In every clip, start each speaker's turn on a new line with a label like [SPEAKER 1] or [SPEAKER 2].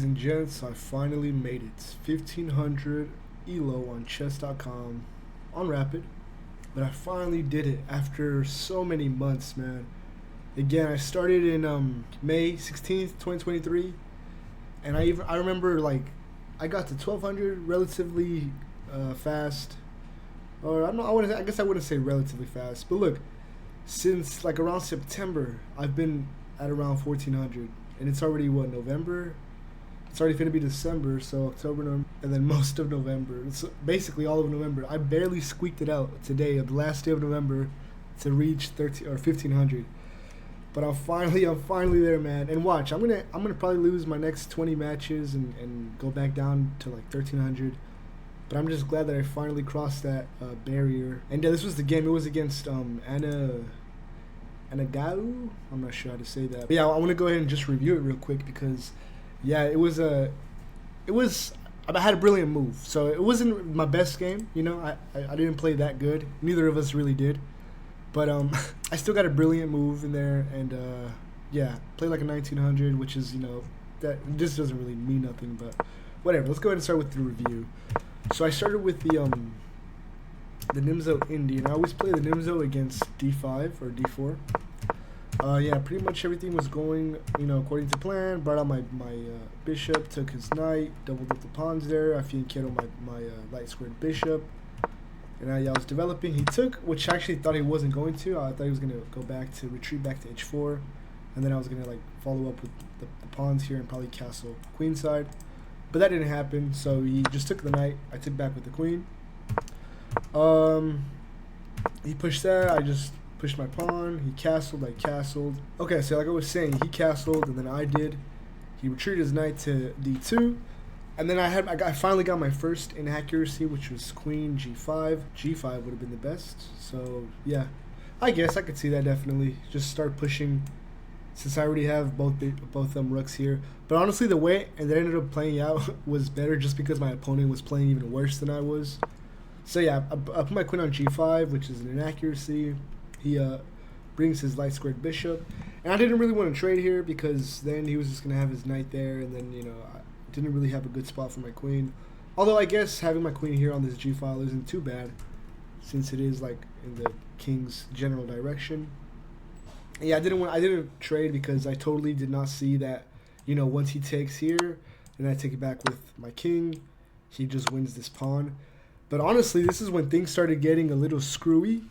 [SPEAKER 1] Ladies and gents, I finally made it. 1500 ELO on chess.com on Rapid. But I finally did it after so many months, man. Again, I started in May 16th, 2023. And I remember, like, I got to 1200 relatively fast. Or I guess I wouldn't say relatively fast. But look, since like around September, I've been at around 1400. And it's already, what, November? It's already going to be December, so October, November, and then most of November. It's basically all of November. I barely squeaked it out today, the last day of November, to reach 1500. But I'm finally there, man. And watch, I'm gonna probably lose my next 20 matches and go back down to like 1300. But I'm just glad that I finally crossed that barrier. And yeah, this was the game. It was against Anagau. I'm not sure how to say that. But yeah, I want to go ahead and just review it real quick because, yeah, I had a brilliant move. So it wasn't my best game, you know. I didn't play that good. Neither of us really did. But I still got a brilliant move in there, and yeah, played like a 1900, which is, you know, that just doesn't really mean nothing. But whatever. Let's go ahead and start with the review. So I started with the Nimzo Indian. I always play the Nimzo against d5 or d4. Yeah, pretty much everything was going, you know, according to plan. Brought out my bishop, took his knight, doubled up the pawns there. I fianchettoed my light squared bishop. And yeah, I was developing. He took, which I actually thought he wasn't going to. I thought he was going to go back to retreat back to h4. And then I was going to like follow up with the pawns here and probably castle queenside. But that didn't happen, so he just took the knight. I took back with the queen. He pushed that. I just pushed my pawn. He castled. I castled. Okay, so like I was saying, he castled, and then I did. He retreated his knight to d2, and then I finally got my first inaccuracy, which was queen g5. G5 would have been the best. So yeah, I guess I could see that definitely. Just start pushing, since I already have both rooks here. But honestly, the way that ended up playing out was better, just because my opponent was playing even worse than I was. So yeah, I put my queen on g5, which is an inaccuracy. He brings his light squared bishop, and I didn't really want to trade here because then he was just gonna have his knight there, and then, you know, I didn't really have a good spot for my queen. Although I guess having my queen here on this g file isn't too bad, since it is like in the king's general direction. And yeah, I didn't trade because I totally did not see that, you know, once he takes here and I take it back with my king, he just wins this pawn. But honestly, this is when things started getting a little screwy,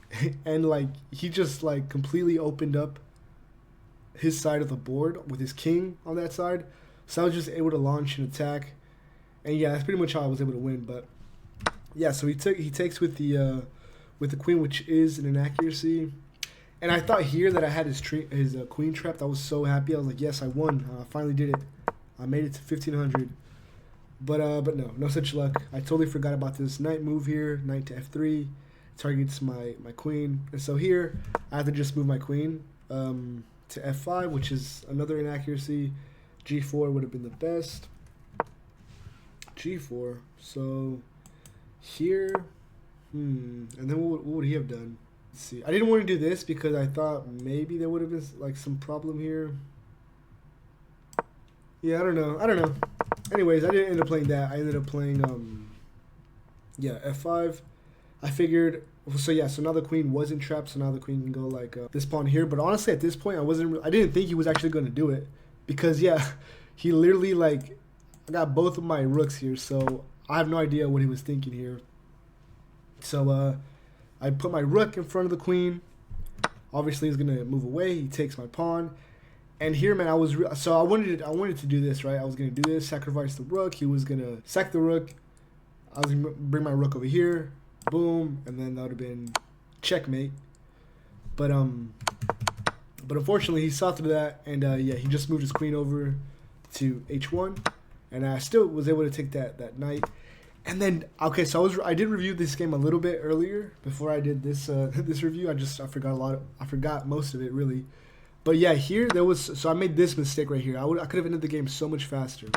[SPEAKER 1] and like he just like completely opened up his side of the board with his king on that side. So I was just able to launch an attack, and yeah, that's pretty much how I was able to win. But yeah, so he takes with the queen, which is an inaccuracy. And I thought here that I had his queen trapped. I was so happy. I was like, yes, I won. I finally did it. I made it to 1500. But no such luck. I totally forgot about this knight move here. Knight to f3 targets my queen, and so here I have to just move my queen to f5, which is another inaccuracy. G4 would have been the best. G4. So here, and then what would he have done? Let's see. I didn't want to do this because I thought maybe there would have been like some problem here. Yeah, I don't know. Anyways, I didn't end up playing that. I ended up playing, yeah, f5. I figured, so yeah, so now the queen wasn't trapped, so now the queen can go like this pawn here. But honestly, at this point, I didn't think he was actually going to do it, because yeah, he literally like, I got both of my rooks here, so I have no idea what he was thinking here. So I put my rook in front of the queen. Obviously, he's gonna move away. He takes my pawn. And here, man, I wanted to do this, right? I was gonna do this, sacrifice the rook. He was gonna sack the rook. I was gonna bring my rook over here, boom, and then that would have been checkmate. But unfortunately, he saw through that, and yeah, he just moved his queen over to h1, and I still was able to take that knight. And then, okay, so I did review this game a little bit earlier before I did this this review. I forgot most of it, really. But yeah, here so I made this mistake right here. I could have ended the game so much faster,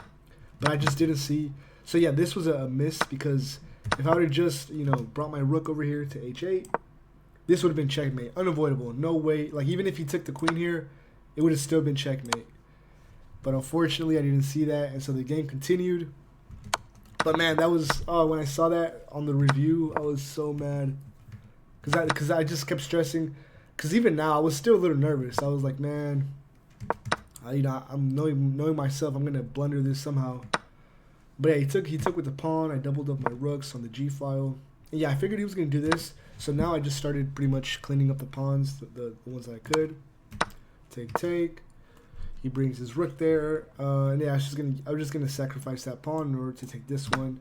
[SPEAKER 1] but I just didn't see. So yeah, this was a miss, because if I would have just, you know, brought my rook over here to h8, this would have been checkmate, unavoidable, no way. Like, even if he took the queen here, it would have still been checkmate. But unfortunately, I didn't see that, and so the game continued. But man, that was when I saw that on the review, I was so mad because I just kept stressing. Because even now, I was still a little nervous. I was like, man, I'm knowing myself, I'm gonna blunder this somehow. But yeah, he took with the pawn. I doubled up my rooks on the G file. And yeah, I figured he was gonna do this. So now I just started pretty much cleaning up the pawns, the ones that I could. Take. He brings his rook there, and yeah, I was just gonna sacrifice that pawn in order to take this one.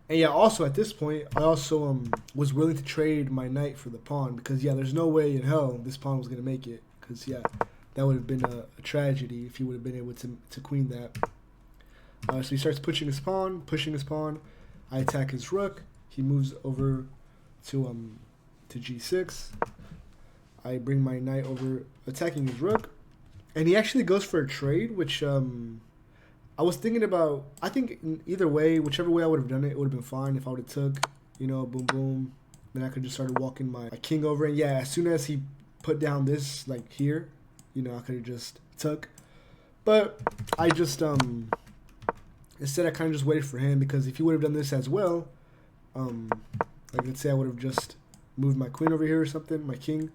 [SPEAKER 1] And yeah, also at this point, I also was willing to trade my knight for the pawn because yeah, there's no way in hell this pawn was gonna make it. Because yeah, that would have been a tragedy if he would have been able to queen that. So he starts pushing his pawn. I attack his rook. He moves over to g6. I bring my knight over, attacking his rook. And he actually goes for a trade, which I was thinking about. I think either way, whichever way I would have done it, it would have been fine if I would have took, boom, boom. Then I could just started walking my king over. And yeah, as soon as he put down this, like here, I could have just took. But I just, instead I kind of just waited for him because if he would have done this as well, like let's say I would have just moved my queen over here or something, my king.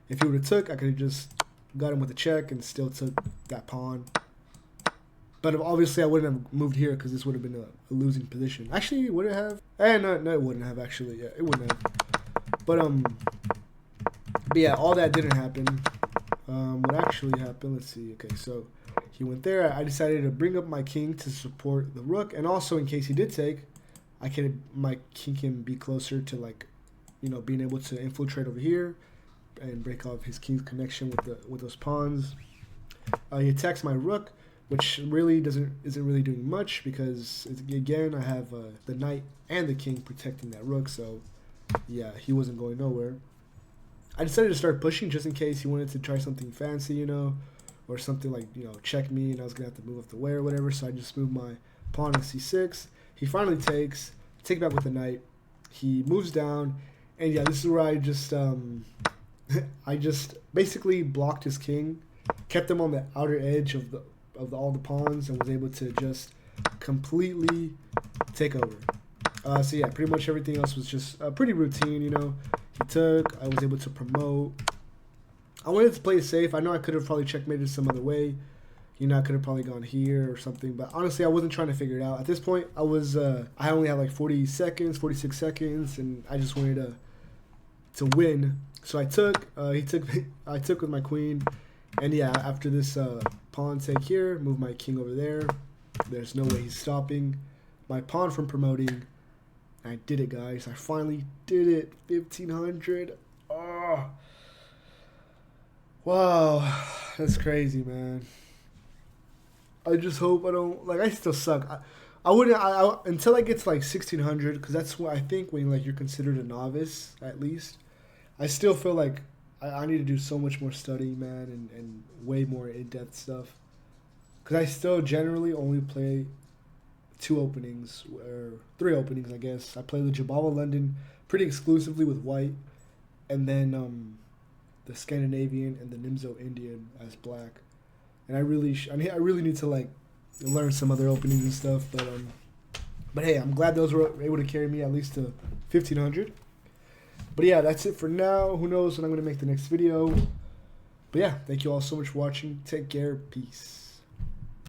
[SPEAKER 1] If he would have took, I could have just got him with a check and still took that pawn. But obviously I wouldn't have moved here because this would have been a losing position. Actually, would it have? No, it wouldn't have actually. Yeah, it wouldn't have. But yeah, all that didn't happen. What actually happened? Let's see. Okay, so he went there. I decided to bring up my king to support the rook, and also in case he did take, my king can be closer to being able to infiltrate over here and break off his king's connection with those pawns. He attacks my rook, which really isn't really doing much because again I have the knight and the king protecting that rook. So yeah, he wasn't going nowhere. I decided to start pushing just in case he wanted to try something fancy, or something like check me and I was gonna have to move up the way or whatever. So I just moved my pawn to c6. He finally takes. Take back with the knight. He moves down, and yeah, this is where I just I just basically blocked his king, kept him on the outer edge of all the pawns, and was able to just completely take over. So yeah, pretty much everything else was just pretty routine. He took. I was able to promote. I wanted to play it safe. I know I could have probably checkmated some other way. I could have probably gone here or something, but honestly, I wasn't trying to figure it out. At this point, I only had like 46 seconds, and I just wanted to win. So I took. I took with my queen, and yeah, after this pawn take here, move my king over there. There's no way he's stopping my pawn from promoting. I did it, guys. I finally did it. 1500. Oh, wow, that's crazy, man. I just hope I don't I still suck. I wouldn't until I get to 1600 because that's what I think when you're considered a novice at least. I still feel like I need to do so much more studying, man, and way more in-depth stuff. Because I still generally only play 2 openings or 3 openings, I guess. I play the Jabava London pretty exclusively with white, and then the Scandinavian and the Nimzo Indian as black. And I really need to learn some other openings and stuff, but hey, I'm glad those were able to carry me at least to 1500. But yeah, that's it for now. Who knows when I'm gonna make the next video? But yeah, thank you all so much for watching. Take care. Peace.